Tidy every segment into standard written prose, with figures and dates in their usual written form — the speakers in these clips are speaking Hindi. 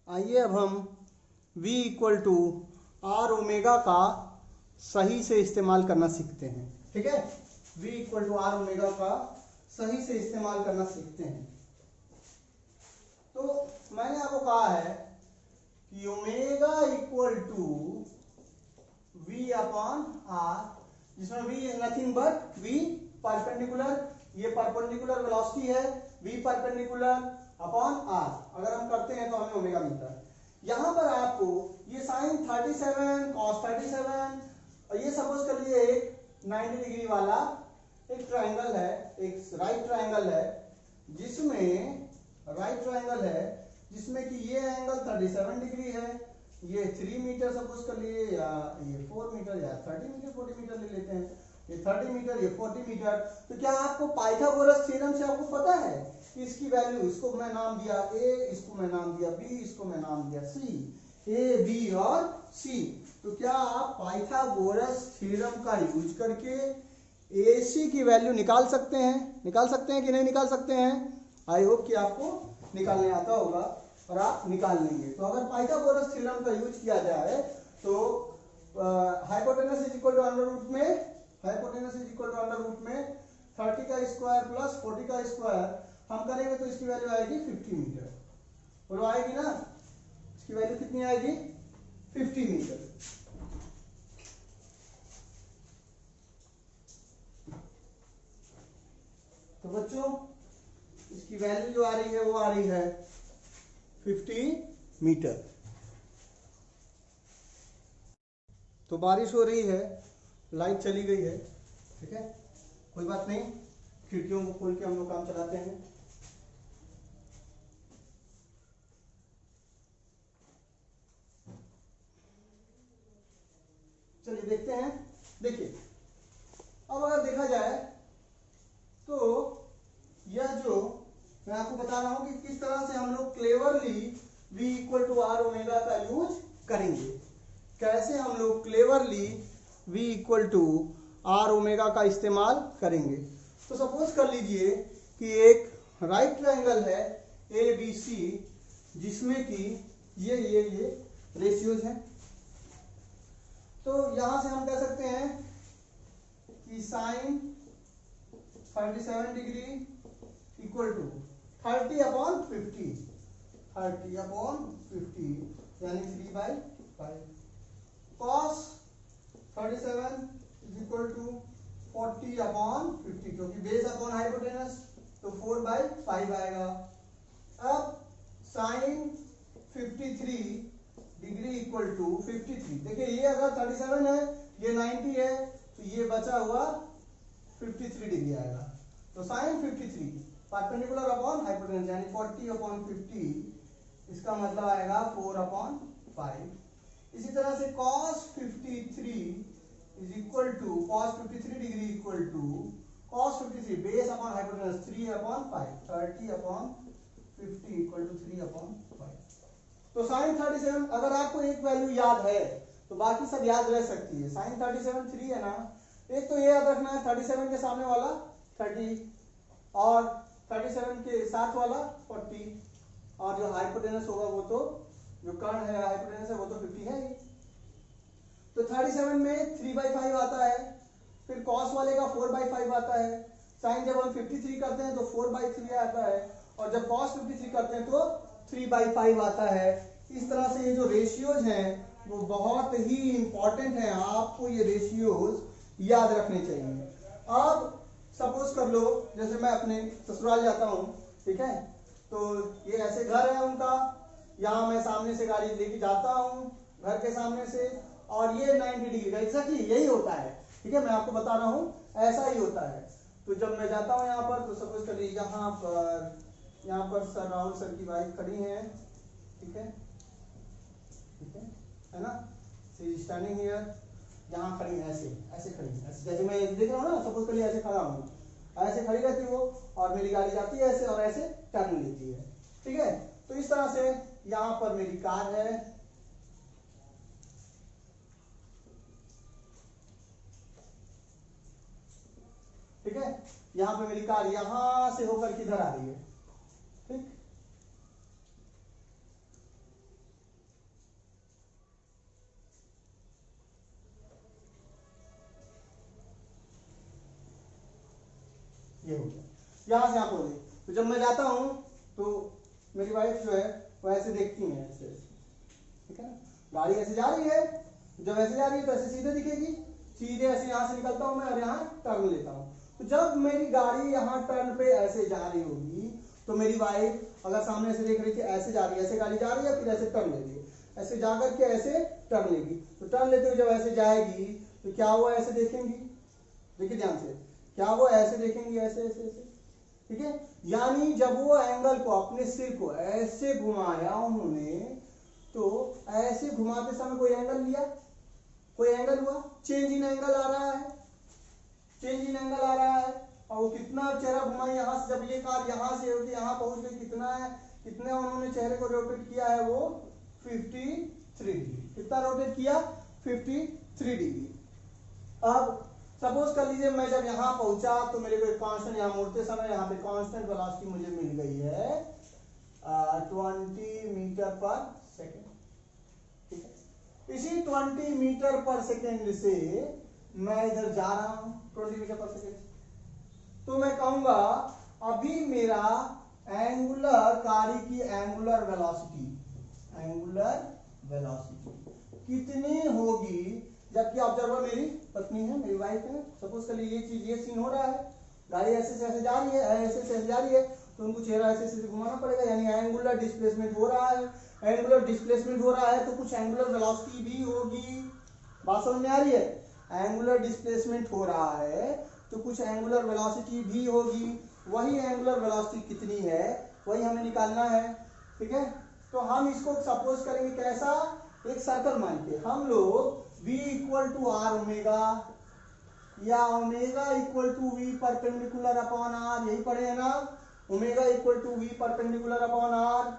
आइए अब हम v equal to R omega का सही से इस्तेमाल करना सीखते हैं। ठीक है, v equal to R omega का सही से इस्तेमाल करना सीखते हैं। तो मैंने आपको कहा है कि omega equal to v upon R, जिसमें v is nothing but v perpendicular, ये परपेंडिकुलर वेलोसिटी है, v परपेंडिकुलर अपॉन आर। अगर हम करते हैं तो हमें ओमेगा मिलता है। यहां पर आपको ये साइन 37 कॉस 37 और ये सपोज कर लिए एक 90 डिग्री वाला एक ट्रायंगल है, एक राइट ट्रायंगल है, जिसमें कि ये एंगल 37 डिग्री है, ये 3 मीटर सपोज कर लिए, या ये 4 मीटर या 30 मीटर 40 मीटर ले लेते हैं, ये 30 मीटर ये 40 मीटर। तो क्या आपको पाइथागोरस थ्योरम से आपको पता है इसकी वैल्यू, इसको मैं नाम दिया a, इसको मैं नाम दिया b, इसको मैं नाम दिया c, a b और c। तो क्या आप पाइथागोरस थ्योरम का यूज करके ac की वैल्यू निकाल सकते हैं कि नहीं निकाल सकते हैं? आई होप कि आपको निकालने आता होगा और आप निकाल लेंगे। तो अगर पाइथागोरस थ्योरम का यूज किया जाए तो hypotenuse is equal to under root में 30 का स्क्वायर प्लस 40 का स्क्वायर हम करेंगे तो इसकी वैल्यू आएगी 50 मीटर। बोलो आएगी ना? इसकी वैल्यू कितनी आएगी? 50 मीटर। तो बच्चों इसकी वैल्यू जो आ रही है वो आ रही है 50 मीटर। तो बारिश हो रही है, लाइट चली गई है, ठीक है, कोई बात नहीं, खिड़कियों को खोल के हम लोग काम चलाते हैं। चलिए देखते हैं। देखिए अब अगर देखा जाए तो यह जो मैं आपको बता रहा हूं कि किस तरह से हम लोग cleverly v equal to R omega का यूज करेंगे, कैसे हम लोग cleverly v equal to R omega का इस्तेमाल करेंगे। तो सपोज कर लीजिए कि एक राइट ट्रायंगल है ए बी सी, जिसमें कि ये रेशियोज हैं। तो यहां से हम कह सकते हैं कि sine 37 degree equal to 30 upon 50 यानी 3/5। Cos 37 is equal to 40 upon 50, क्योंकि बेस अपॉन हाइपोटेनस तो 4/5 आएगा। अब साइन 53 डिग्री इक्वल टू 53, देखिए ये अगर 37 है, ये 90 है, तो ये बचा हुआ 53 डिग्री आएगा। तो साइन 53 परपेंडिकुलर अपॉन हाइपोटेनस यानी 40 अपॉन 50, इसका मतलब आएगा 4/5। इसी तरह से cos 53 is equal to cos 53 degree equal to cos 53 base upon hypotenuse 3/5, 30 upon 50 equal to 3/5। तो साइन 37 अगर आपको एक वैल्यू याद है तो बाकी सब याद रह सकती है। साइन 37 3 है ना, एक तो ये याद रखना है 37 के सामने वाला 30 और 37 के साथ वाला 40, और जो हाइपोटेनस होगा वो तो जो कर्ण है हाइपोटेनस है वो तो 50 है ही। तो 37 में 3/5 आता है, फिर कॉस वाले का 4/5 आता है, साइन जब हम 53 करते हैं तो 4/3 आता है, और जब कॉस 53 करते हैं तो 3/5 आता है। इस तरह से ये जो रेशियोज हैं वो बहुत ही इंपॉर्टेंट हैं, आपको ये रेशियोज याद रखने चाहिए। अब सपोज कर लो जैसे मैं अपने ससुराल जाता हूँ, ठीक है, तो ये ऐसे घर है उनका, यहाँ मैं सामने से गाड़ी लेके जाता हूँ घर के सामने से, और ये 90 डिग्री का एग्जैक्टली यही होता है, ठीक है, मैं आपको बता रहा हूँ ऐसा ही होता है। तो जब मैं जाता हूँ यहाँ पर तो सपोज कर लीजिए यहाँ पर सर राहुल सर की वाइफ खड़ी है, ठीक है, है ना, सी स्टैंडिंग हियर, यहाँ खड़ी है, ऐसे खड़ी है, जैसे मैं देख रहा हूँ ना, सपोज करिए ऐसे खड़ा हूँ, ऐसे खड़ी रहती वो, और मेरी गाड़ी जाती है ऐसे और ऐसे टर्न लेती है, ठीक है। तो इस तरह से यहाँ पर मेरी कार है, ठीक है, यहाँ पे मेरी कार यहाँ से होकर किधर आ रही है, ठीक, ये हो गया, यहाँ से यहाँ पहुंच गई। तो जब मैं जाता हूँ तो मेरी वाइफ जो है वो ऐसे देखती है, ऐसे, ठीक है ना, गाड़ी ऐसे जा रही है, जब ऐसे जा रही है तो ऐसे सीधे दिखेगी, सीधे ऐसे यहाँ से निकलता हूँ मैं और यहाँ टर्न लेता हूँ। तो जब मेरी गाड़ी यहाँ टर्न पे ऐसे जा रही होगी तो मेरी वाइफ अगर सामने से देख रही थी ऐसे जा रही है, ऐसे गाड़ी जा रही है, फिर ऐसे टर्न ले रही है, ऐसे जा करके ऐसे टर्न लेगी। तो टर्न लेते हुए जब ऐसे जाएगी तो क्या वो ऐसे देखेंगी, देखिए ध्यान से, क्या वो ऐसे देखेंगी, ऐसे ऐसे ऐसे, ठीक है। यानी जब वो एंगल को, अपने सिर को ऐसे घुमाया उन्होंने, तो ऐसे घुमाते समय कोई एंगल लिया, कोई एंगल हुआ, चेंज इन एंगल आ रहा है, चेंज इन एंगल आ रहा है। और वो कितना चेहरा घुमा, यहाँ से जब ये कार यहाँ से होगी यहाँ पहुंच गई, कितना है, कितना उन्होंने चेहरे को रोटेट किया है, वो 53 डिग्री। कितना रोटेट किया, 53 डिग्री। अब सपोज कर लीजिए मैं जब यहाँ पहुंचा तो मेरे को एक कांस्टेंट, यहाँ मुड़ते समय यहाँ पे कांस्टेंट वेलोसिटी मुझे मिल गई है 20 मीटर पर सेकेंड, ठीक है। इसी 20 मीटर पर सेकेंड से मैं इधर जा रहा हूं 20 मीटर पर सेकेंड, तो मैं कहूंगा अभी मेरा एंगुलर गाड़ी की एंगुलर वेलोसिटी, एंगुलर वेलोसिटी कितनी होगी, जबकि ऑब्जर्वर मेरी पत्नी है, मेरी वाइफ है। सपोज कर लीजिए ये चीज, ये सीन हो रहा है, गाड़ी ऐसे से ऐसे जा रही है, ऐसे से ऐसे जा रही है, तो उनको चेहरा ऐसे से घुमाना पड़ेगा, यानी एंगुलर डिस्प्लेसमेंट हो रहा है। एंगुलर डिस्प्लेसमेंट हो रहा है तो कुछ एंगुलर वेलोसिटी भी होगी, बात समझ में आ रही है। एंगुलर डिस्प्लेसमेंट हो रहा है तो कुछ एंगुलर वेलोसिटी भी होगी, वही एंगुलर वेलोसिटी कितनी है वही हमें निकालना है, ठीक है। तो हम इसको सपोज करेंगे कैसा, एक सर्कल मान के हम लोग v equal to R omega या omega equal to V perpendicular upon R, यही पढ़े है ना, omega equal to V perpendicular upon R.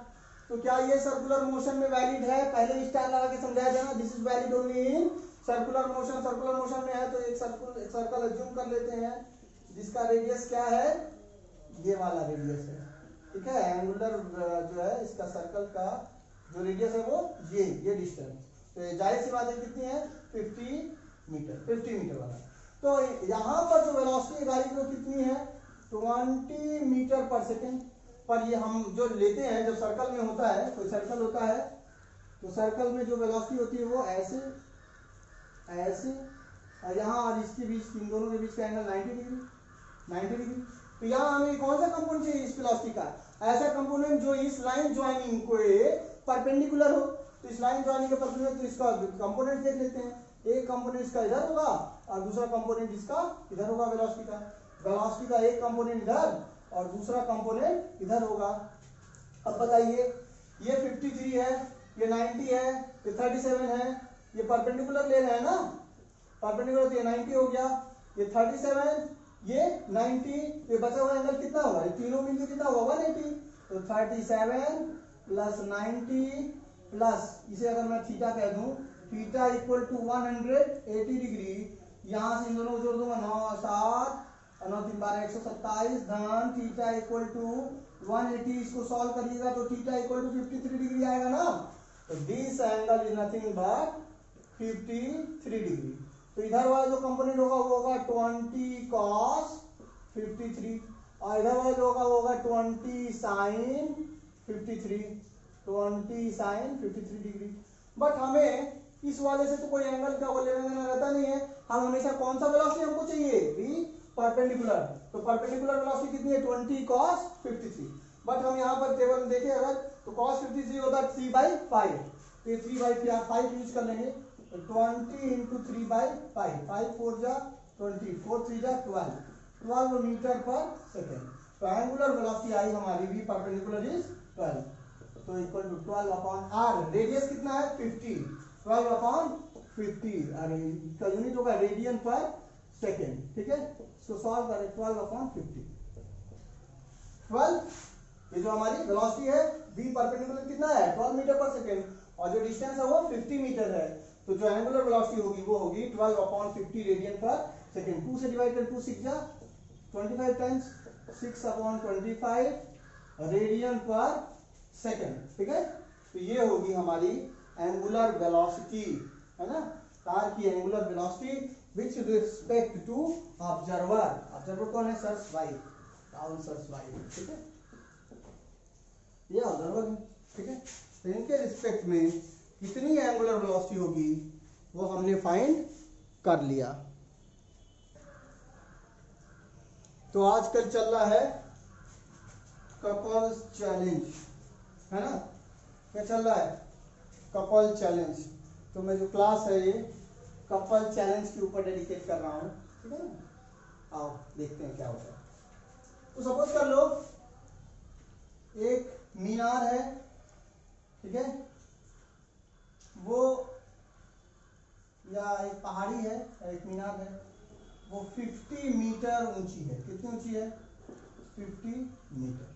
तो क्या ये सर्कुलर मोशन में वैलिड है, पहले स्टार लगा के समझाया था ना, this is valid only in circular motion. Circular motion में है तो एक सर्कल एज्यूम कर लेते हैं जिसका रेडियस क्या है, ये वाला रेडियस है, ठीक है। एंगुलर जो है इसका सर्कल का जो रेडियस है वो ये डिस्टेंस, तो जाहिर सी बात है कितनी है, 50 मीटर वाला। तो यहाँ पर जो वेलोसिटी गाड़ी को कितनी है, 20 मीटर पर सेकेंड। पर ये हम जो लेते हैं जब सर्कल में होता है, कोई सर्कल होता है तो सर्कल में जो वेलोसिटी होती है वो ऐसे ऐसे, और यहाँ और इसके बीच, इन दोनों के बीच का एंगल 90 डिग्री। तो यहाँ हमें कौन सा कंपोनेंट चाहिए इस वेलोसिटी का, ऐसा कंपोनेंट जो इस लाइन ज्वाइनिंग को परपेंडिकुलर हो। तो इस लाइन ज्वाइनिंग के परपेंडिकुलर, तो इसका कंपोनेंट देख लेते हैं, एक कंपोनेंट इसका इधर होगा और दूसरा कंपोनेंट इसका इधर होगा। वेलोसिटी का एक कंपोनेंट इधर और दूसरा कंपोनेंट इधर होगा। अब बताइए, ये 53 है, ये 90 है, ये 37 है, ये परपेंडिकुलर ले रहे हैं ना, परपेंडिकुलर, तो ये 90 हो गया, ये 37, ये 90, ये बचा हुआ एंगल कितना होगा, ये तीनों मिलकर कितना होगा 180। तो 37 प्लस 90 प्लस, इसे अगर मैं थीटा कह दूं, थीटा इक्वल टू 180 डिग्री। यहां से इन दोनों को जोड़ दूंगा, 9 7 9 3 12 127 धन थीटा इक्वल टू 180। इसको सॉल्व करिएगा तो थीटा इक्वल टू 53 डिग्री आएगा ना। तो this angle is nothing but 53 degree. तो इधर वाला जो कंपोनेंट होगा वो होगा 20 cos 53 और इधर वाला जो होगा वो होगा 20 sin 53, 20 sin 53 डिग्री। बट हमें इस वाले से तो कोई एंगल का वो लेना देना रहता नहीं है, हम हमेशा कौन सा वेलोसिटी हमको चाहिए, भी परपेंडिकुलर। तो परपेंडिकुलर वेलोसिटी कितनी है, 20 cos 53। बट हम यहाँ पर टेबल में देखें अगर तो cos 53 होता है 3/5, तो ये 3/5 यूज कर लेंगे। 20 इंटू 3/5, 5 4 जा 20, 4 3 जा 12 मीटर पर सेकेंड। तो एंगुलर वेलोसिटी आई हमारी भी परपेंडिकुलर इज 12, तो equal to 12 upon R. Radius कितना है 50, 12 अपॉन 50, अरे इसका यूनिट होगा रेडियन पर सेकेंड, ठीक है। इसको सॉल्व करें, 12 अपॉन 50, 12, ये जो हमारी वेलोसिटी है v परपेंडिकुलर कितना है 12 मीटर पर सेकेंड, और जो डिस्टेंस है वो 50 मीटर है। तो जो एंगुलर वेलोसिटी होगी वो होगी 12 अपॉन 50 रेडियन पर सेकेंड। 2 से डिवाइड कर 2 6 जा 25 times 6 upon 25 radian per second, ठीक है। तो ये होगी हमारी एंगुलर वेलोसिटी, है ना, कार की angular velocity which respect to observer. Observer कौन है, सर वाइफ, काउंसर्स लाइन, ठीक है, ये ऑब्जर्वर है, ठीक है। तो इनके रिस्पेक्ट में कितनी एंगुलर वेलोसिटी होगी वो हमने फाइंड कर लिया। तो आजकल चल रहा है कपल्स चैलेंज, है ना, क्या चल रहा है, कपल चैलेंज। तो मैं जो क्लास है ये कपल चैलेंज के ऊपर डेडिकेट कर रहा हूँ, ठीक है ना। आओ देखते हैं क्या होता है। तो सपोज कर लो एक मीनार है, ठीक है, वो या एक पहाड़ी है या एक मीनार है, वो 50 मीटर ऊंची है। कितनी ऊंची है, 50 मीटर,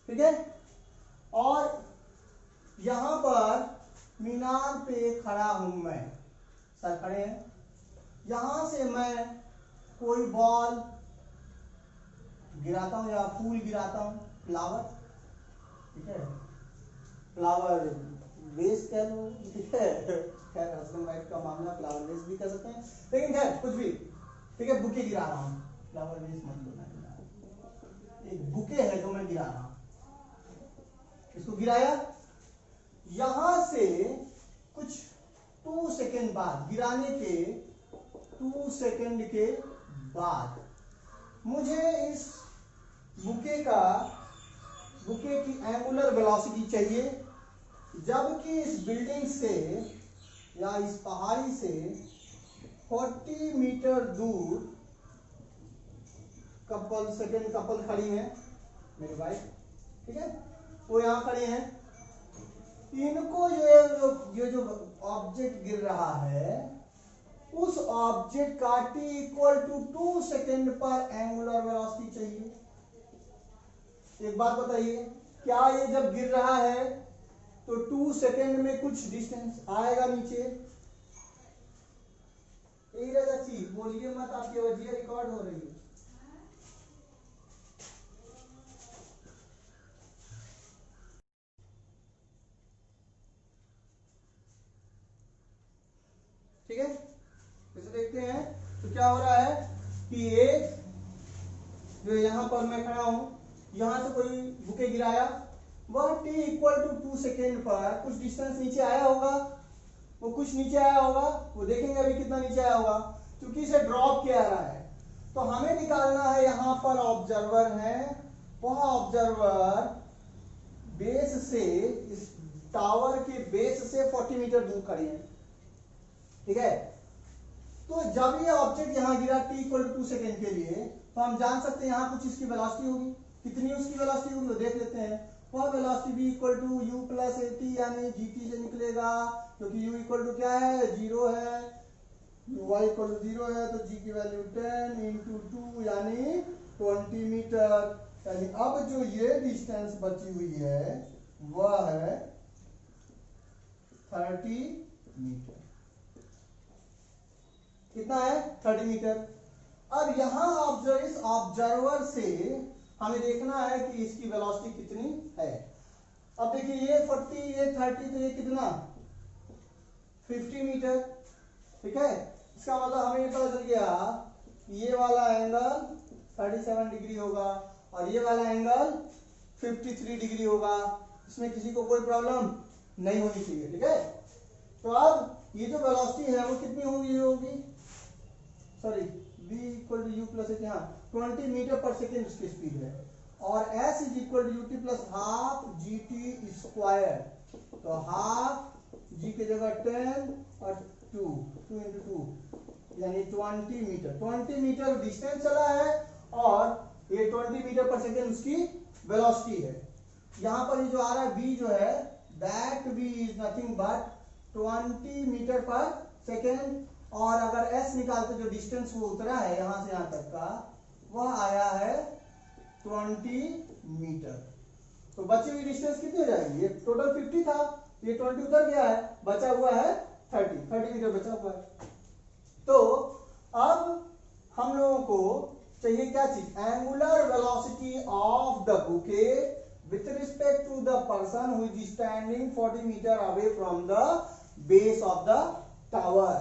ठीक है। और यहां पर मीनार पे खड़ा हूं मैं, सर खड़े हैं, यहां से मैं कोई बॉल गिराता हूं या फूल गिराता हूं, फ्लावर, ठीक है, फ्लावर वेस कह लो, ठीक है, खैर हस्बैंड वाइफ का मामला फ्लावर वेस भी कह सकते हैं, लेकिन खैर कुछ भी, ठीक है, बुके गिरा रहा हूं, फ्लावर वेस मत लो, एक बुके है जो मैं गिरा रहा हूं, इसको गिराया, यहां से कुछ 2 सेकेंड बाद, गिराने के 2 सेकेंड के बाद मुझे इस बुके की एंगुलर वेलोसिटी चाहिए, जबकि इस बिल्डिंग से या इस पहाड़ी से 40 मीटर दूर सेकेंड कपल खड़ी है, मेरी वाइफ, ठीक है, वो यहां खड़े हैं, इनको ये जो ऑब्जेक्ट गिर रहा है उस ऑब्जेक्ट का t इक्वल टू 2 सेकेंड पर एंगुलर वेलोसिटी चाहिए। एक बात बताइए, क्या ये जब गिर रहा है तो 2 सेकेंड में कुछ डिस्टेंस आएगा नीचे? यही रहेगा चीज, बोलिए मत, आपकी आवाज़ रिकॉर्ड हो रही है। ठीक है, इसे देखते हैं। तो क्या हो रहा है कि ये जो यहां पर मैं खड़ा हूं, यहां से कोई बुके गिराया, वह t इक्वल टू 2 सेकेंड पर कुछ डिस्टेंस नीचे आया होगा, वो कुछ नीचे आया होगा, वो देखेंगे अभी कितना नीचे आया होगा, क्योंकि इसे ड्रॉप किया रहा है। तो हमें निकालना है, यहां पर ऑब्जर्वर है, वह ऑब्जर्वर बेस से, इस टावर के बेस से 40 मीटर दूर खड़े हैं, ठीक है। तो जब ये ऑब्जेक्ट यहां गिरा t इक्वल टू 2 सेकेंड के लिए, तो हम जान सकते हैं यहां कुछ इसकी वेलोसिटी होगी, कितनी उसकी वेलोसिटी होगी वो देख लेते हैं। वह velocity v equal to u plus at यानी gt से निकलेगा, क्योंकि u इक्वल टू क्या है, 0 है, y इक्वल टू 0 है, तो g की वैल्यू 10 इंटू 2 यानी 20 मीटर। यानी अब जो ये डिस्टेंस बची हुई है वह है 30 मीटर। कितना है, 30 मीटर। अब यहां इस ऑब्जर्वर से हमें देखना है कि इसकी वेलोसिटी कितनी है। अब देखिए ये 40, ये 30, तो ये कितना 50 मीटर, ठीक है। इसका मतलब हमें ये पता चल गया ये वाला एंगल 37 डिग्री होगा और ये वाला एंगल 53 डिग्री होगा। इसमें किसी को कोई प्रॉब्लम नहीं होनी चाहिए, ठीक है। तो अब ये जो वेलोसिटी है वो कितनी होगी, sorry v equal to U plus H, यहाँ 20 मीटर पर सेकेंड उसकी स्पीड है, और s is equal to UT plus half G T square. तो हाफ g की जगह 10 और 2 इंटू 2 यानी 20 मीटर। 20 मीटर डिस्टेंस चला है और ये 20 मीटर पर सेकेंड उसकी वेलोसिटी है। यहाँ पर ये जो आ रहा है v जो है, that v is nothing but 20 metre per second, और अगर s निकालते जो डिस्टेंस वो उतरा है यहां से यहां तक का, वह आया है 20 मीटर। तो बची हुई डिस्टेंस कितनी हो जाएगी, ये टोटल 50 था, ये 20 उतर गया है, बचा हुआ है 30 मीटर बचा हुआ है। तो अब हम लोगों को चाहिए क्या चीज, angular velocity of the bouquet with respect to the person who is standing 40 metre away from the base of the tower.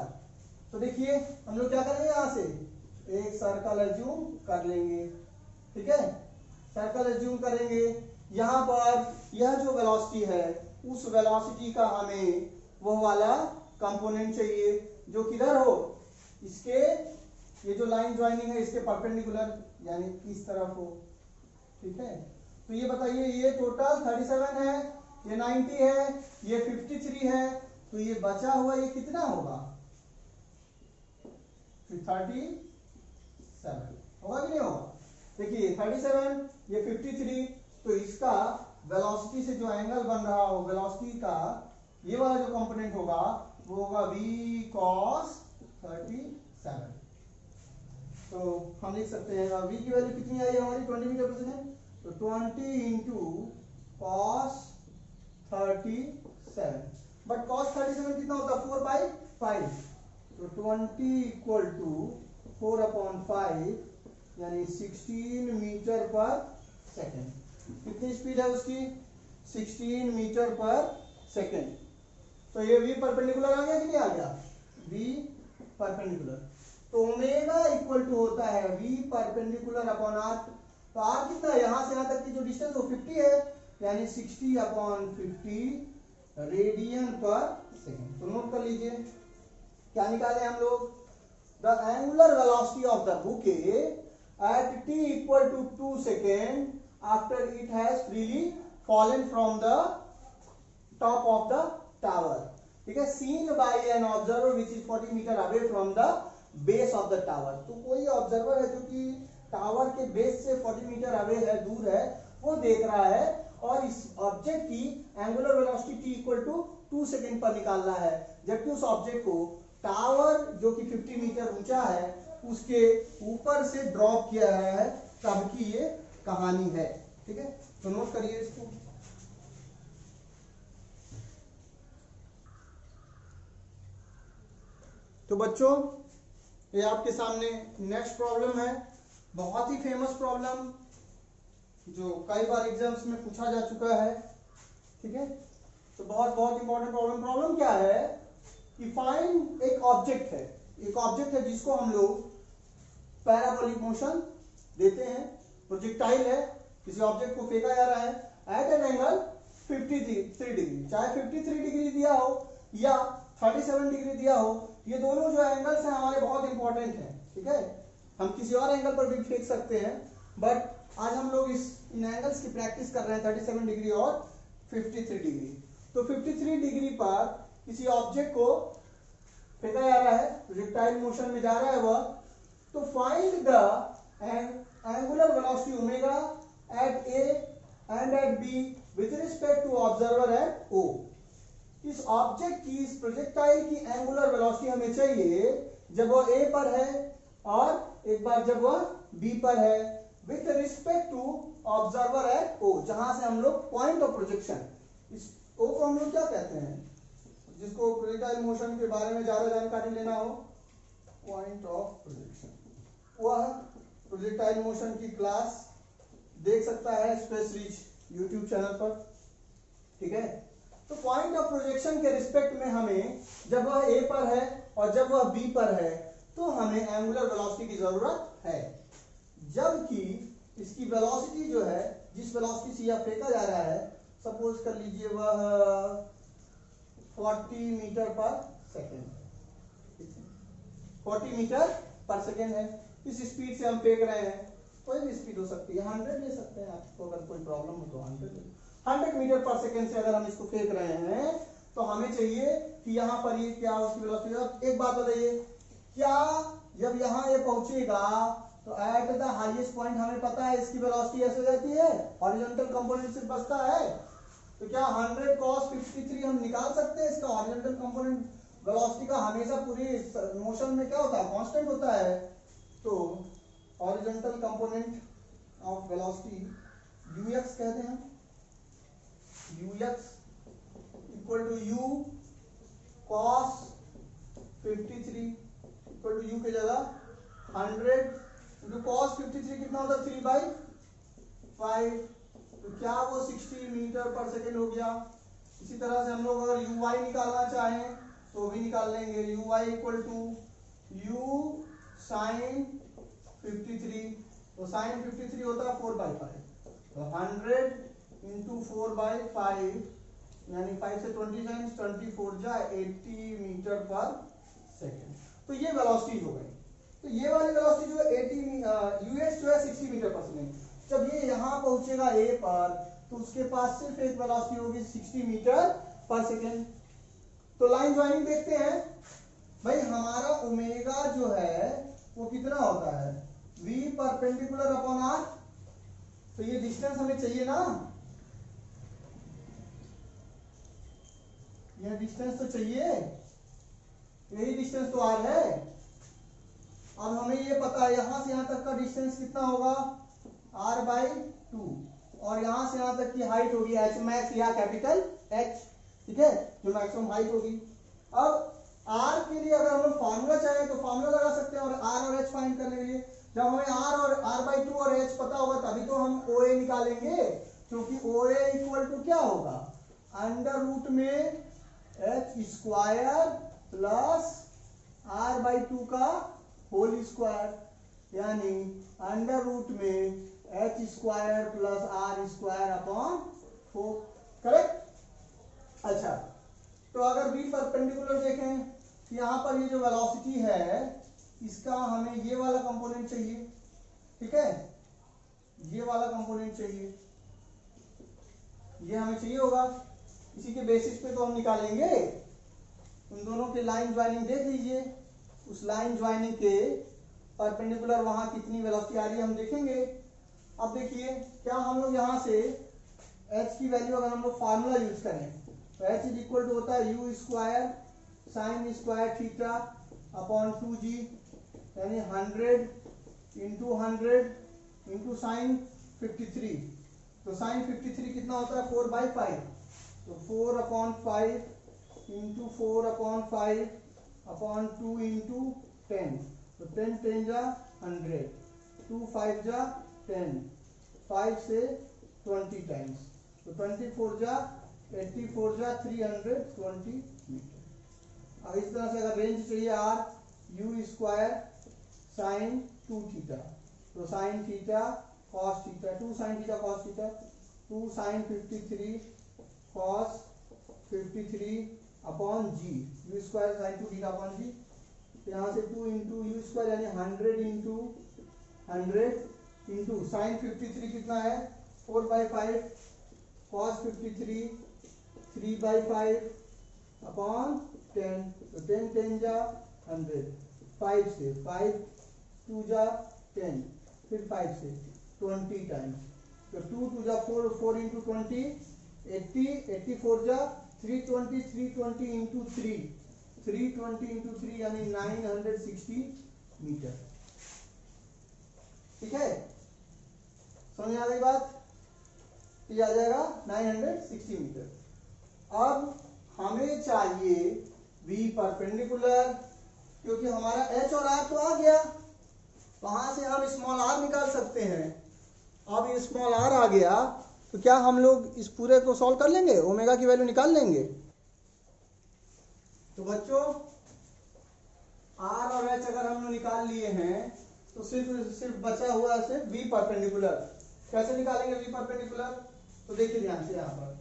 तो देखिए हम लोग क्या करेंगे, यहां से एक सर्कल एज्यूम कर लेंगे, ठीक है, सर्कल एज्यूम करेंगे। यहाँ पर यह जो वेलोसिटी है उस वेलोसिटी का हमें वो वाला कंपोनेंट चाहिए जो किधर हो, इसके ये जो लाइन ज्वाइनिंग है इसके परपेंडिकुलर यानी इस तरफ हो। ठीक है, तो ये बताइए ये टोटल 37 है, ये 90 है, ये 53 है, तो ये बचा हुआ ये कितना होगा, 37 होगा कि नहीं होगा। देखिए 37 ये 53, तो इसका वेलोसिटी से जो एंगल बन रहा हो वेलोसिटी का ये वाला जो कंपोनेंट होगा वो होगा v cos 37। तो हम लिख सकते हैं v की वैल्यू कितनी आई है हमारी 20 मीटर पर सेकेंड, तो 20 इंटू cos 37, बट cos 37 कितना होता है 4/5, तो 20 इक्वल टू 4/5 यानी 16 मीटर पर सेकेंड। कितनी स्पीड है उसकी 16 मीटर पर सेकेंड। तो ये v परपेंडिकुलर आ गया कि नहीं आ गया, v परपेंडिकुलर, तो ओमेगा इक्वल टू होता है v परपेंडिकुलर अपॉन r। तो r कितना है, यहां से यहां तक की जो डिस्टेंस वो 50 है यानी 60/50 रेडियन पर सेकेंड। तो नोट कर लीजिए क्या निकाले हम लोग, the angular velocity of the bouquet at t equal to 2 second after it has freely fallen from the top of the tower. ठीक है, seen by an observer which is 40 metre away from the base of the tower. तो कोई ऑब्जर्वर है जो कि टावर के बेस से 40 मीटर अवे है, दूर है, वो देख रहा है और इस ऑब्जेक्ट की angular velocity t equal to 2 second पर निकालना है, जबकि उस ऑब्जेक्ट को टावर जो कि 50 मीटर ऊंचा है उसके ऊपर से ड्रॉप किया गया है, तब की ये कहानी है। ठीक है, तो नोट करिए इसको। तो बच्चों ये आपके सामने नेक्स्ट प्रॉब्लम है, बहुत ही फेमस प्रॉब्लम जो कई बार एग्जाम्स में पूछा जा चुका है। ठीक है, तो बहुत इंपॉर्टेंट प्रॉब्लम क्या है कि फाइंड एक ऑब्जेक्ट है जिसको हम लोग पैराबोलिक मोशन देते हैं, प्रोजेक्टाइल है, किसी ऑब्जेक्ट को फेंका जा रहा है एट एन एंगल 53 डिग्री, चाहे 53 डिग्री दिया हो या 37 डिग्री दिया हो, ये दोनों जो एंगल्स हैं हमारे बहुत इंपॉर्टेंट हैं। ठीक है, हम किसी और एंगल पर भी फेंक सकते हैं, बट आज हम लोग इन एंगल्स की प्रैक्टिस कर रहे हैं 37 डिग्री और 53 डिग्री। तो 53 डिग्री पर किसी ऑब्जेक्ट को फेंका जा रहा है, प्रोजेक्टाइल मोशन में जा रहा है वह, तो find the angular velocity omega at A and at B with respect to observer at O. इस ऑब्जेक्ट की, इस प्रोजेक्टाइल की एंगुलर वेलोसिटी हमें चाहिए जब वह ए पर है और एक बार जब वह बी पर है, with respect to observer at O, जहां से हम लोग पॉइंट ऑफ प्रोजेक्शन, इस ओ को हम लोग क्या कहते हैं, जिसको प्रोजेक्टाइल मोशन के बारे में ज्यादा जानकारी लेना हो, पॉइंट ऑफ प्रोजेक्शन, वह प्रोजेक्टाइल मोशन की क्लास देख सकता है स्पेस रीच यूट्यूब चैनल पर। ठीक है, तो पॉइंट ऑफ प्रोजेक्शन के रिस्पेक्ट में हमें जब वह ए पर है और जब वह बी पर है तो हमें एंगुलर वेलोसिटी की जरूरत है, जबकि इसकी वेलोसिटी जो है, जिस वेलोसिटी से यह फेंका जा रहा है, सपोज कर लीजिए वह 40 metre per second, 40 metre per second है, इस स्पीड से हम फेंक रहे हैं, कोई भी स्पीड हो सकती है, 100 ले सकते हैं, आपको अगर कोई प्रॉब्लम हो तो 100 मीटर पर सेकेंड से अगर हम इसको फेंक रहे हैं तो हमें चाहिए कि यहाँ पर ये क्या उसकी वेलोसिटी। एक बात बताइए, क्या जब यहाँ ये पहुंचेगा तो एट द हाईएस्ट पॉइंट हमें पता है इसकी वेलोसिटी ऐसे जाती है, हॉरिजॉन्टल कंपोनेंट सिर्फ बचता है, तो क्या 100 cos 53 हम निकाल सकते हैं, इसका हॉरिजॉन्टल कंपोनेंट वेलोसिटी का हमेशा पूरी मोशन में क्या होता है, कांस्टेंट होता है। तो horizontal component of velocity ux कहते हैं, ux equal to u cos 53 equal to u की जगह 100 इंटू cos 53 कितना होता है 3/5, तो क्या वो 60 मीटर पर सेकेंड हो गया। इसी तरह से हम लोग अगर uy निकालना चाहें तो भी निकाल लेंगे, uy equal to u sin 53 तो साइन 53 होता है 4/5, तो 100 इंटू 4/5 यानी 5 से 20 टाइम्स 24 जा 80 मीटर पर सेकेंड। तो ये वेलोसिटी हो गई। तो ये वाली वेलोसिटी जो है 80 यूएच जो है 60 मीटर पर सेकेंड। जब ये यहाँ पहुंचेगा ए पर तो उसके पास सिर्फ एक वेलोसिटी होगी 60 मीटर पर सेकेंड। तो लाइन ज्वाइनिंग देखते हैं भाई, हमारा ओमेगा जो है वो कितना होता है v परपेंडिकुलर अपॉन r। तो ये डिस्टेंस हमें चाहिए ना, ये डिस्टेंस तो चाहिए, यही डिस्टेंस तो r है। अब हमें ये पता है यहां से यहां तक का डिस्टेंस कितना होगा r/2 और यहां से यहां तक की हाइट होगी h मैक्स या कैपिटल H, ठीक है, जो मैक्सिमम हाइट होगी। अब r के लिए अगर हम लोग फार्मूला चाहे तो फार्मूला लगा सकते हैं और r और h फाइंड करने के लिए जब हमें r और r/2 और h पता होगा तभी तो हम OA निकालेंगे, क्योंकि OA इक्वल टू क्या होगा अंडर रूट में h स्क्वायर प्लस r/2 का होल स्क्वायर, यानी अंडर रूट में h square plus r square upon 4, correct. अच्छा, तो अगर v परपेंडिकुलर देखें तो यहां पर ये जो वेलोसिटी है इसका हमें ये वाला कंपोनेंट चाहिए, ठीक है, ये वाला कंपोनेंट चाहिए, ये हमें चाहिए होगा। इसी के बेसिस पे तो हम निकालेंगे। उन दोनों के लाइन ज्वाइनिंग देख लीजिए, उस लाइन ज्वाइनिंग के परपेंडिकुलर वहां कितनी वेलोसिटी आ रही है हम देखेंगे। अब देखिए क्या हम लोग यहाँ से h की वैल्यू अगर हम लोग फार्मूला यूज करें तो h इज इक्वल टू होता है u square sine square theta upon 2g, यानी 100 इंटू 100 इंटू साइन 53। तो साइन 53 कितना होता है 4/5, तो 4/5 इंटू 4/5 अपॉन 2 इंटू 10, तो 10 10 जा 100, 2 5 जा 10, 5 से 20 टाइम्स, तो 24 जा 84 जा 320 मीटर। अब इस तरह से अगर रेंज चाहिए r u square sine 2 theta, तो sine theta cos theta 2 sine theta cos theta 2 sine 53 cos 53 upon G u square sine 2 theta upon G. तो यहाँ से 2 इंटू यू स्क्वायर यानी 100 इंटू 100 इंटू साइन 53 कितना है 4/5 कॉस 53 3/5 अपॉन 10, तो 10 10 जा 100, 5 से 5 2 जा 10, फिर 5 से 20 टाइम्स, तो 2 2 जा 4 4 इंटू 20 80 84 जा 320 320 इंटू 3 320 इंटू 3 यानी 960 मीटर, ठीक है, समझ आ गई बात, ये आ जाएगा 960 मीटर। अब हमें चाहिए v परपेंडिकुलर, क्योंकि हमारा h और r तो आ गया, वहां से हम स्मॉल r निकाल सकते हैं। अब ये स्मॉल r आ गया तो क्या हम लोग इस पूरे को सॉल्व कर लेंगे, ओमेगा की वैल्यू निकाल लेंगे। तो बच्चों r और h अगर हम लोग निकाल लिए हैं तो सिर्फ बचा हुआ है सिर्फ v परपेंडिकुलर। कैसे निकालेंगे v परपेंडिकुलर, तो देखिए ध्यान से यहाँ पर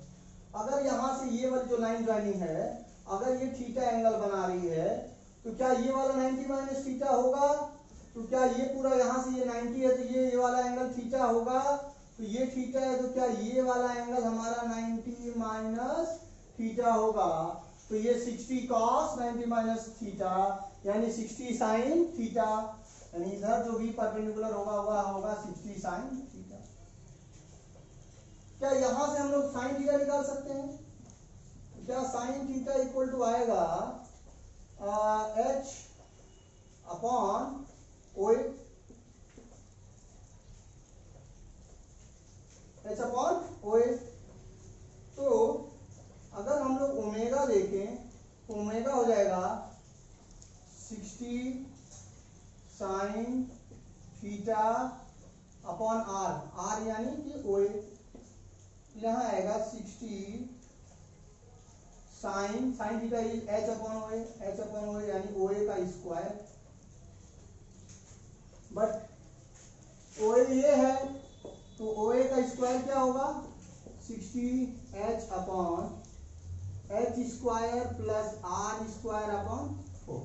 अगर यहाँ से ये वाली जो लाइन ज्वाइनिंग है अगर ये थीटा एंगल बना रही है तो क्या ये वाला 90 माइनस थीटा होगा, तो क्या ये पूरा यहाँ से ये 90 है तो ये वाला एंगल थीटा होगा, तो ये थीटा है तो क्या ये वाला एंगल हमारा 90 माइनस थीटा होगा, तो ये 60 कॉस 90 माइनस थीटा यानी 60 साइन थीटा, यानी इधर जो भी परपेंडिकुलर होगा वह होगा 60 साइन थीटा। क्या यहां से हम लोग साइन थीटा निकाल सकते हैं, क्या साइन थीटा इक्वल टू आएगा h upon O h upon O. तो अगर हम लोग ओमेगा देखें तो ओमेगा हो जाएगा 60 साइन थीटा अपॉन r यानी कि ओ, यहाँ आएगा 60 sine theta is h upon O यानी ओ का स्क्वायर, बट OA ये है, तो OA का स्क्वायर क्या होगा 60h upon h square plus r square upon 4।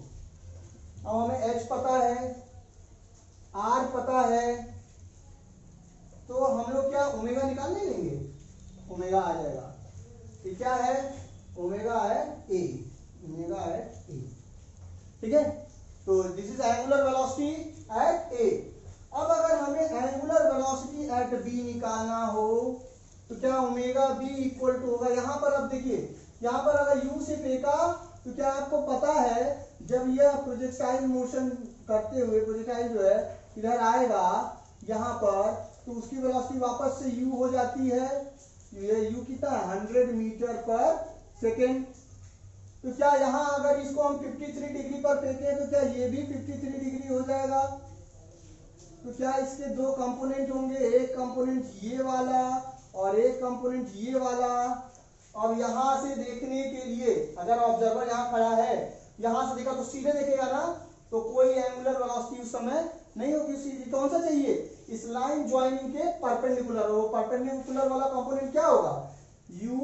अब हमें h पता है, r पता है, तो हम लोग क्या ओमेगा निकाल नहीं लेंगे, ओमेगा आ जाएगा। ये क्या है, ओमेगा है a, ओमेगा है a, ठीक है। तो this is angular velocity at a। अब अगर हमें एंगुलर वेलोसिटी एट b निकालना हो तो क्या ओमेगा b इक्वल टू होगा, यहां पर अब देखिए, यहां पर अगर u से फेंका तो क्या आपको पता है जब यह प्रोजेक्टाइल मोशन करते हुए प्रोजेक्टाइल जो है इधर आएगा यहां पर, तो उसकी वेलोसिटी वापस से u हो जाती है, ये u कितना है 100 मीटर पर सेकेंड। तो क्या यहां अगर इसको हम 53 डिग्री पर फेंके तो क्या ये भी 53 डिग्री हो जाएगा। तो क्या इसके दो कंपोनेंट होंगे, एक कंपोनेंट ये वाला और एक कंपोनेंट ये वाला। अब यहां से देखने के लिए अगर ऑब्जर्वर यहां खड़ा है, यहां से देखा तो सीधे देखेगा ना, तो कोई एंगुलर वेलोसिटी उस समय नहीं होगी। सीधी कौन सा चाहिए, इस लाइन ज्वाइनिंग के परपेंडिकुलर, वो परपेंडिकुलर वाला कंपोनेंट क्या होगा u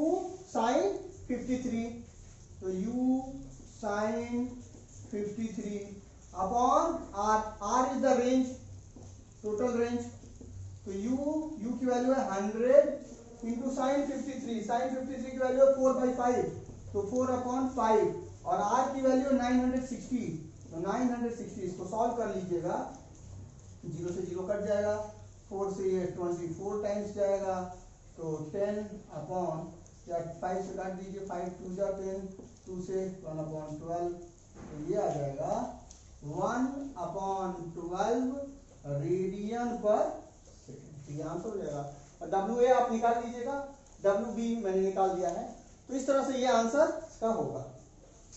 sin 53। तो u sin 53 upon r is the range, total range. तो u की वैल्यू है 100 इंटू साइन 53, साइन 53 की वैल्यू है 4/5, तो 4/5 और r की वैल्यू 960, तो 960 इसको सॉल्व कर लीजिएगा, 0 से 0 कट जाएगा, 4 से ये 24 टाइम्स जाएगा, तो 10 अपॉन या 5 से काट दीजिए, 5 2 जा 10, 2 से 1/12, तो ये आ जाएगा 1/12 रेडियन पर सेकेंड। ये आंसर हो जाएगा। और WA आप निकाल लीजिएगा, WB मैंने निकाल दिया है। तो इस तरह से ये आंसर इसका होगा,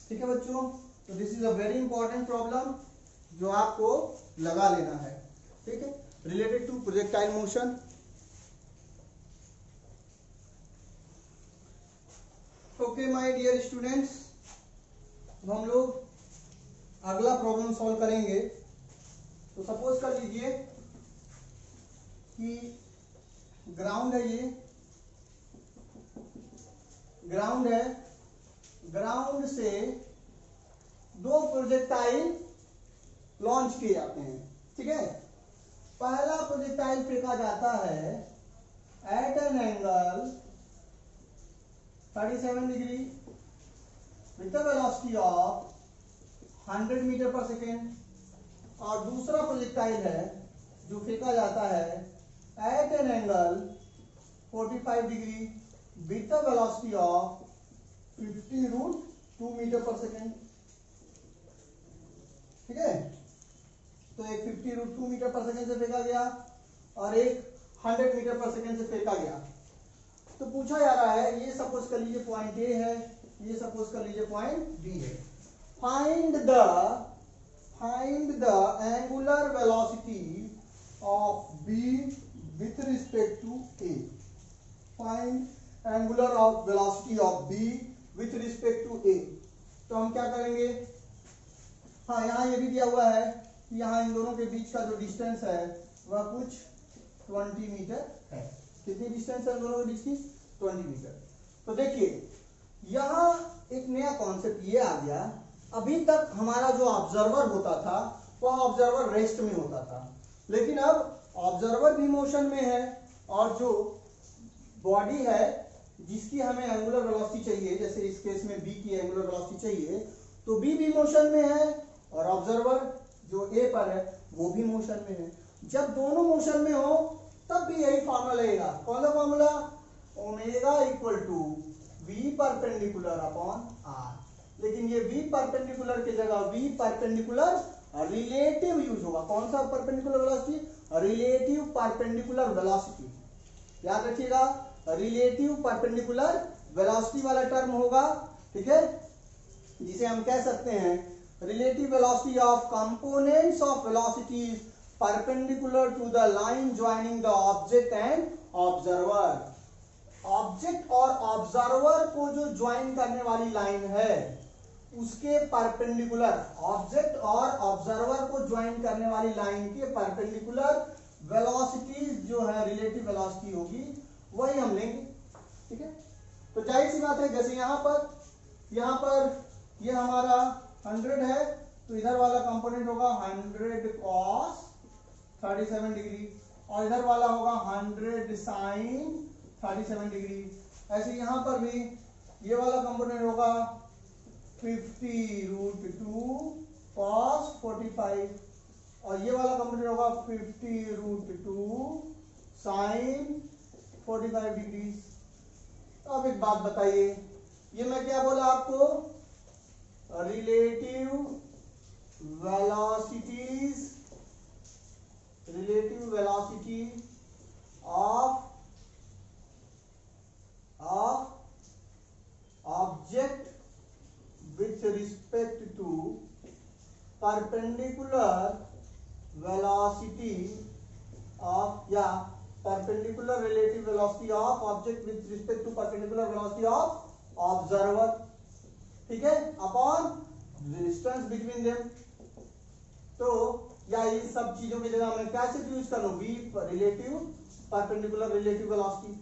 ठीक है बच्चों। तो this is a very important problem जो आपको लगा लेना है, ठीक है, related to projectile motion. Okay my dear students, हम लोग अगला प्रॉब्लम सॉल्व करेंगे। तो सपोज कर लीजिए कि ग्राउंड है, ये ग्राउंड है, ग्राउंड से दो प्रोजेक्टाइल लॉन्च किए जाते हैं, ठीक है। पहला प्रोजेक्टाइल फेंका जाता है at an angle 37 degree with the velocity of 100 metre per second, और दूसरा प्रोजेक्टाइल है जो फेंका जाता है at an angle 45 degree with the velocity of 50√2 metre per second, ठीक है। तो एक 50√2 मीटर पर सेकेंड से फेंका गया और एक 100 मीटर पर सेकेंड से फेंका गया। तो पूछा जा रहा है, ये सपोज कर लीजिए पॉइंट ए है, ये सपोज कर लीजिए पॉइंट बी है। Find the angular velocity of B with respect to A. Find angular of velocity of B with respect to A. तो हम क्या करेंगे, हाँ यहाँ ये भी दिया हुआ है कि यहाँ इन दोनों के बीच का जो डिस्टेंस है वह कुछ 20 मीटर है। कितनी डिस्टेंस है इन दोनों के बीच की, 20 मीटर। तो देखिए यहाँ एक नया कॉन्सेप्ट ये आ गया, अभी तक हमारा जो ऑब्जर्वर होता था वह ऑब्जर्वर रेस्ट में होता था, लेकिन अब ऑब्जर्वर भी मोशन में है और जो बॉडी है जिसकी हमें एंगुलर वेलोसिटी चाहिए, जैसे इस केस में बी की एंगुलर वेलोसिटी चाहिए, तो बी भी मोशन में है और ऑब्जर्वर जो ए पर है वो भी मोशन में है। जब दोनों मोशन में हो तब भी यही फॉर्मूला लगेगा। कौन सा formula, omega equal to V perpendicular upon R. लेकिन ये वी परपेंडिकुलर की जगह वी परपेंडिकुलर रिलेटिव यूज होगा। कौन सा perpendicular velocity, relative perpendicular velocity, याद रखिएगा, रिलेटिव परपेंडिकुलर वेलोसिटी वाला टर्म होगा, ठीक है, जिसे हम कह सकते हैं relative velocity of components of velocities perpendicular to the line joining the object and observer. Object और ऑब्जर्वर को जो ज्वाइन करने वाली लाइन है उसके परपेंडिकुलर, ऑब्जेक्ट और ऑब्जर्वर को ज्वाइन करने वाली लाइन के परपेंडिकुलर वेलोसिटी जो है रिलेटिव वेलोसिटी होगी वही हम लेंगे, ठीक है। तो जाहिर सी बात है, जैसे यहाँ पर ये हमारा 100 है, तो इधर वाला कंपोनेंट होगा 100 cos 37 डिग्री, और इधर वाला होगा 100 sin 37 डिग्री। ऐसे यहाँ पर भी ये वाला कंपोनेंट होगा 50√2 cos 45, और ये वाला कंपोनेंट होगा 50√2 sin 45 डिग्री। अब एक बात बताइए, ये मैं क्या बोला आपको, relative velocity of object with respect to perpendicular velocity of, या perpendicular relative velocity of object with respect to perpendicular velocity of observer, ठीक है, upon distance between them। तो या इन सब चीजों की जगह मैं क्या से यूज कर लूं, v relative perpendicular relative velocity.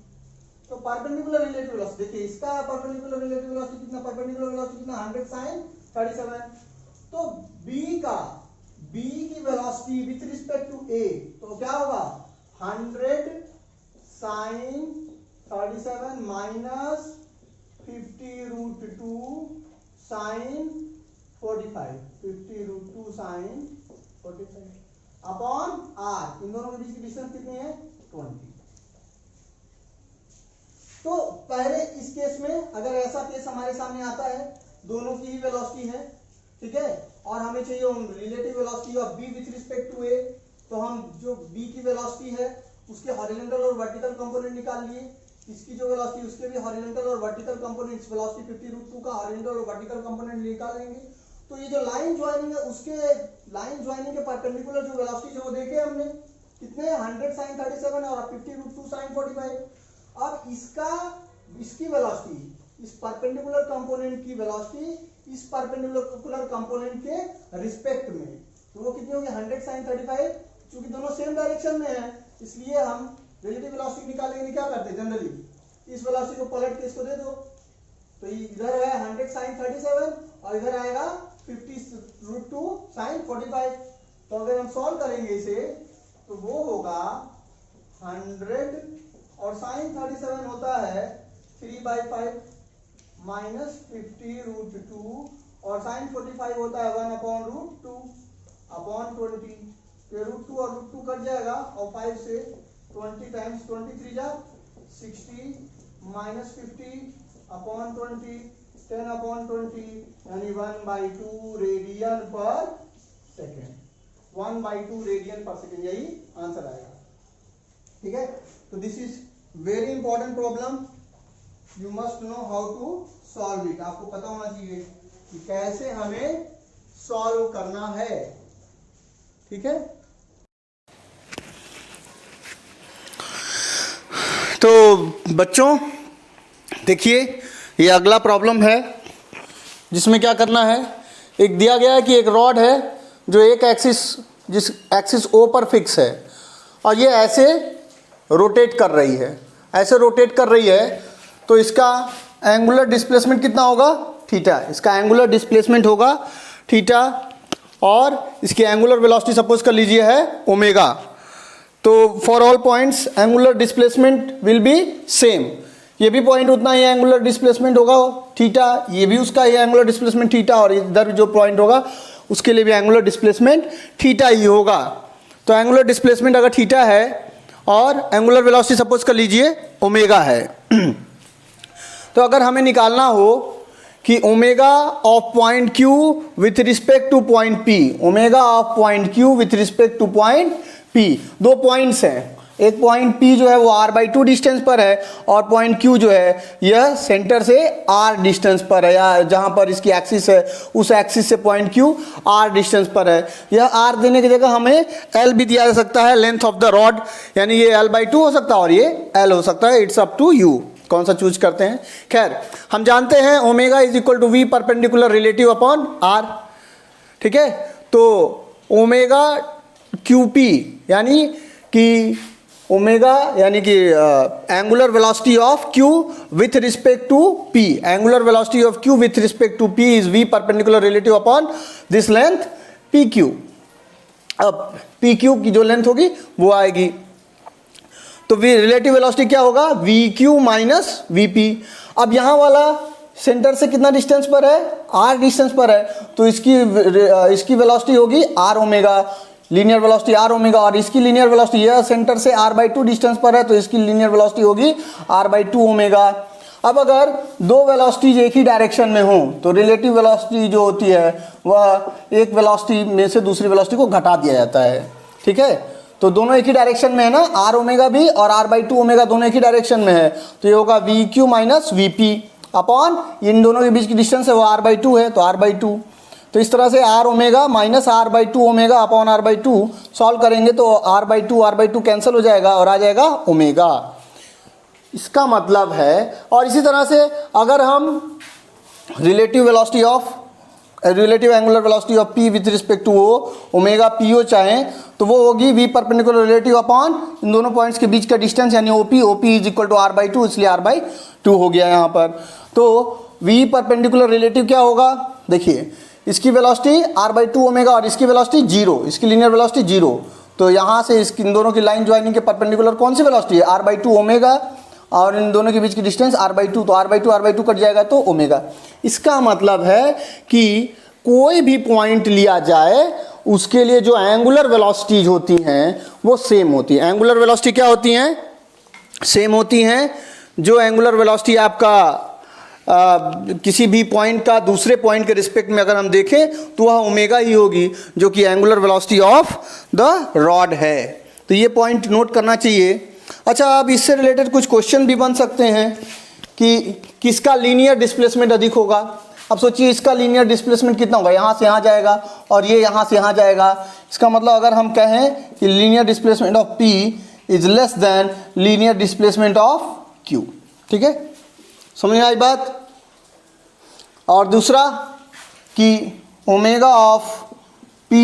तो परपेंडिकुलर रिलेटिव वेलोसिटी देखिए, इसका परपेंडिकुलर रिलेटिव वेलोसिटी कितना, परपेंडिकुलर वेलोसिटी कितना 100 sin 37। तो b की velocity with respect to a, तो क्या होगा 100 sin 37 minus 50√2 sin 45, 50√2 sin 45 upon r, इन दोनों के बीच की डिस्टेंस कितनी है 20। तो पहले इस केस में अगर ऐसा केस हमारे सामने आता है, दोनों की ही वेलोसिटी है, ठीक है, और हमें चाहिए relative velocity of b with respect to a, तो हम जो b की वेलोसिटी है उसके हॉरिजॉन्टल और वर्टिकल कंपोनेंट निकाल लिए, इसकी जो वेलोसिटी उसके भी हॉरिजॉन्टल और वर्टिकल कंपोनेंट्स, वेलोसिटी 50√2 का हॉरिजॉन्टल और वर्टिकल कंपोनेंट निकाल लेंगे। तो ये जो लाइन ज्वाइनिंग है, उसके लाइन ज्वाइनिंग के परपेंडिकुलर जो वेलोसिटी है वो देखे हमने कितने, 100 sin 37 और 50√2 sin 45। अब इसकी वेलोसिटी, इस परपेंडिकुलर कंपोनेंट की वेलोसिटी इस परपेंडिकुलर कंपोनेंट के रिस्पेक्ट में, तो वो कितनी होगी 100 sin 35, क्योंकि दोनों सेम डायरेक्शन में है, इसलिए हम रिलेटिव वेलोसिटी निकालने के लिए क्या करते हैं, जनरली इस वेलोसिटी को पलट के इसको दे दो, तो इधर है 100 sin 37 और इधर आएगा 50√2 sin 45। तो अगर हम सॉल्व करेंगे इसे, तो वो होगा 100 और sin 37 होता है 3/5 माइनस 50√2 और sin 45 होता है 1/√2 अपॉन 20। ये √2 और √2 कट जाएगा, और 5 से 20 टाइम्स 23 जा 60 माइनस 50 अपॉन 20, 10/20 यानी 1/2 radian per second, 1/2 radian per second, यही आंसर आएगा, ठीक है। तो this is very important problem, you must know how to solve it. आपको पता होना चाहिए कि कैसे हमें सॉल्व करना है, ठीक है। तो बच्चों देखिए, ये अगला प्रॉब्लम है जिसमें क्या करना है, एक दिया गया है कि एक रॉड है जो एक एक्सिस, जिस एक्सिस O पर फिक्स है, और ये ऐसे रोटेट कर रही है, ऐसे रोटेट कर रही है, तो इसका एंगुलर डिस्प्लेसमेंट कितना होगा, थीटा। इसका एंगुलर डिस्प्लेसमेंट होगा थीटा, और इसकी एंगुलर वेलोसिटी सपोज कर लीजिए है ओमेगा। तो for all points angular displacement will be same, ये भी पॉइंट उतना ही एंगुलर डिस्प्लेसमेंट होगा थीटा, ये भी उसका ही एंगुलर डिस्प्लेसमेंट थीटा, और इधर जो पॉइंट होगा उसके लिए भी एंगुलर डिस्प्लेसमेंट थीटा ही होगा। तो एंगुलर डिस्प्लेसमेंट अगर थीटा है और एंगुलर वेलोसिटी सपोज कर लीजिए ओमेगा है, तो अगर हमें निकालना हो कि omega of point Q with respect two point P, omega of point Q with respect two point P, दो पॉइंट्स हैं, एक पॉइंट P जो है वो r/2 डिस्टेंस पर है, और पॉइंट Q जो है यह सेंटर से r डिस्टेंस पर है, या जहां पर इसकी एक्सिस है उस एक्सिस से पॉइंट Q r डिस्टेंस पर है। यह r देने की जगह हमें l भी दिया जा सकता है, लेंथ ऑफ द रॉड, यानी ये l/2 हो सकता है और ये l हो सकता है, इट्स अप टू यू कौन सा चूज करते हैं। खैर हम जानते हैं omega is equal to v perpendicular relative upon r, ठीक है। तो ओमेगा QP यानी कि ओमेगा यानी कि angular velocity of Q with respect to P, angular velocity of Q with respect to P is V perpendicular relative upon this length P Q. अब पी क्यू की जो लेंथ होगी वो आएगी, तो रिलेटिव वेलोसिटी क्या होगा, V Q minus V P. अब यहाँ वाला सेंटर से कितना डिस्टेंस पर है, आर डिस्टेंस पर है, तो इसकी वेलोसिटी होगी R omega, linear velocity R omega, और इसकी लीनियर वेलोसिटी यह सेंटर से r/2 डिस्टेंस पर है तो इसकी लीनियर वेलोसिटी होगी r/2 ओमेगा। अब अगर दो वेलोसिटीज एक ही डायरेक्शन में हो तो रिलेटिव वेलोसिटी जो होती है वह एक वेलोसिटी में से दूसरी वेलोसिटी को घटा दिया जाता है, ठीक है। तो दोनों एक ही डायरेक्शन में है ना, आर ओमेगा भी और r/2 ओमेगा दोनों एक ही डायरेक्शन में है, तो ये होगा V Q minus V P upon इन दोनों के बीच की डिस्टेंस है वो r/2 है तो r/2। तो इस तरह से R omega minus r/2 omega upon r/2 solve करेंगे तो r/2 कैंसिल हो जाएगा और आ जाएगा ओमेगा। इसका मतलब है, और इसी तरह से अगर हम relative angular velocity of p with respect to omega P O चाहें तो वो होगी v परपेंडिकुलर रिलेटिव अपॉन इन दोनों पॉइंट्स के बीच का डिस्टेंस यानी OP is equal to r/2, इसलिए r/2 हो गया यहाँ पर। तो v परपेंडिकुलर रिलेटिव क्या होगा, देखिए इसकी वेलोसिटी r/2 ओमेगा और इसकी वेलोसिटी 0, इसकी लीनियर वेलोसिटी 0, तो यहाँ से इन दोनों की लाइन ज्वाइनिंग के परपेंडिकुलर कौन सी वेलोसिटी है, r/2 ओमेगा, और इन दोनों के बीच की डिस्टेंस r/2, तो r/2 कट जाएगा तो ओमेगा। इसका मतलब है कि कोई भी पॉइंट लिया जाए उसके लिए जो एंगुलर वेलोसिटीज होती हैं वो सेम होती है। एंगुलर वेलोसिटी क्या होती हैं, सेम होती हैं। जो एंगुलर वेलोसिटी आपका किसी भी पॉइंट का दूसरे पॉइंट के रिस्पेक्ट में अगर हम देखें तो वह ओमेगा ही होगी, जो कि angular velocity of the rod है। तो ये पॉइंट नोट करना चाहिए। अच्छा, अब इससे रिलेटेड कुछ क्वेश्चन भी बन सकते हैं कि किसका लीनियर डिस्प्लेसमेंट अधिक होगा। अब सोचिए इसका लीनियर डिस्प्लेसमेंट कितना होगा, यहाँ से यहाँ जाएगा और ये यहाँ से यहाँ जाएगा। इसका मतलब अगर हम कहें कि linear displacement of P is less than linear displacement of Q, ठीक है, समझ में आई बात। और दूसरा कि omega of P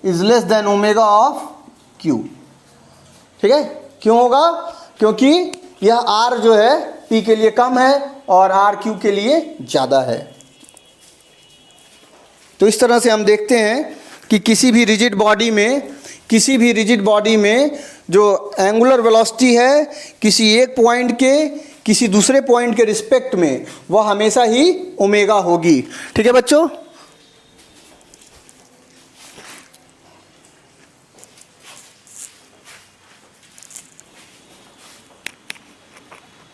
is less than omega of Q, ठीक है। क्यों होगा, क्योंकि यह R जो है P के लिए कम है और R Q के लिए ज़्यादा है। तो इस तरह से हम देखते हैं कि किसी भी रिजिड बॉडी में जो एंगुलर वेलोसिटी है किसी एक पॉइंट के किसी दूसरे पॉइंट के रिस्पेक्ट में वह हमेशा ही ओमेगा होगी, ठीक है बच्चों।